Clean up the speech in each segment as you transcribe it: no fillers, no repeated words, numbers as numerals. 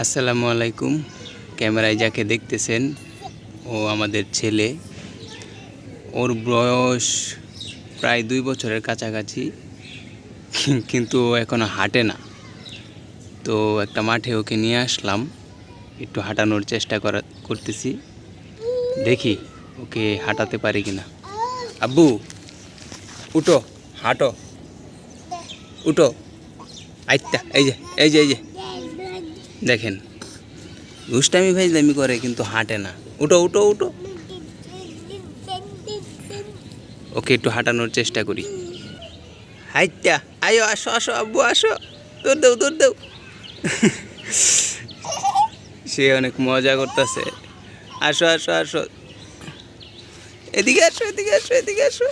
আসসালামু আলাইকুম। ক্যামেরায় যাকে দেখতেছেন ও আমাদের ছেলে। ওর বয়স প্রায় 2 বছরের কাছাকাছি, কিন্তু ও এখনো হাঁটে না। তো একটা মাঠে ওকে নিয়ে আসলাম, একটু হাঁটানোর চেষ্টা করতেছি, দেখি ওকে হাঁটাতে পারি কিনা। আব্বু উঠো, হাঁটো, উঠো। আইতা এই যে এই যে এই যে দেখেন, দুষ্টামি ফাইজলামি করে কিন্তু হাঁটে না। উঠো উঠো উঠো, ওকে একটু হাঁটানোর চেষ্টা করি। হাইটা আয়ো, আসো আসো আব্বু আসো, দৌড় দেও দৌড় দেও। সে অনেক মজা করতেছে। আসো আসো আসো, এদিকে আসো এদিকে আসো এদিকে আসো।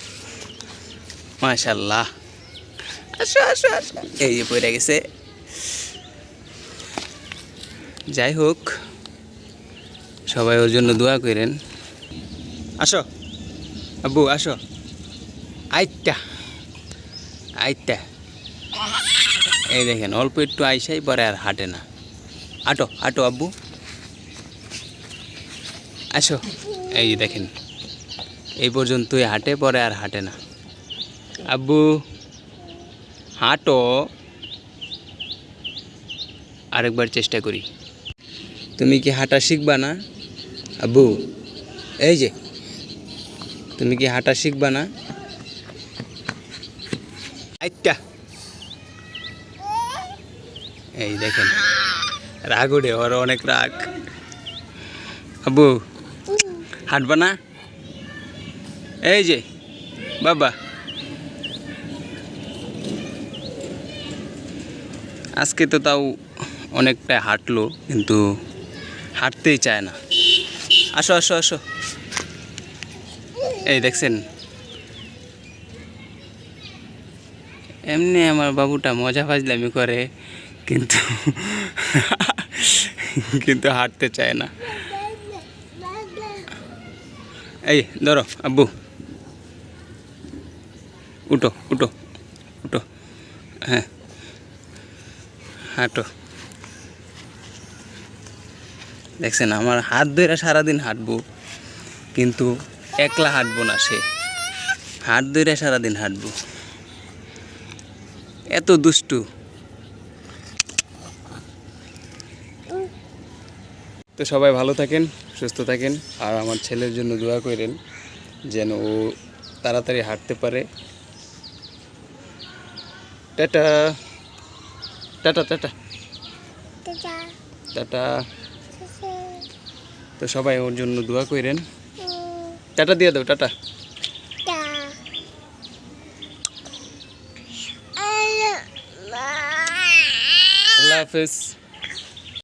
মাশাল্লাহ, আসো আসো আসো। এই যে পড়ে গেছে। যাই হোক, সবাই ওর জন্য দোয়া করেন। আসো আব্বু আসো, আইটা আইটা। এই দেখেন, অল্প একটু আইসাই পরে আর হাঁটে না। হাঁটো হাঁটো আব্বু, আসো। এই যে দেখেন, এই পর্যন্তই হাঁটে, পরে আর হাঁটে না। আব্বু হাঁটো, আরেকবার চেষ্টা করি। তুমি কি হাঁটা শিখবা না আব্বু? এই যে, তুমি কি হাঁটা শিখবা না? আইটা, এই দেখেন, রাগ উঠে, ওর অনেক রাগ। আব্বু হাঁটবা না? এই যে বাবা, আজকে তো তাও অনেকটা হাঁটলো, কিন্তু হাঁটতেই চায় না। আসো আসো আসো। এই দেখছেন, এমনি আমার বাবুটা মজা ফাজলামি করে, কিন্তু কিন্তু হাঁটতে চায় না। এই ধরো আব্বু, উঠো উঠো উঠো, হ্যাঁ হাঁটো। দেখছেন, আমার হাত ধরে সারাদিন হাঁটবো, কিন্তু একলা হাঁটবো না, সে হাত ধরে সারাদিন হাঁটবো। এত দুষ্টু। তো সবাই ভালো থাকেন, সুস্থ থাকেন, আর আমার ছেলের জন্য দোয়া করেন যেন ও তাড়াতাড়ি হাঁটতে পারে। Tata tata tata tata. তো সবাই ওর জন্য দোয়া করেন। টাটা দিয়ে দাও, টাটা। আল্লাহ হাফেজ।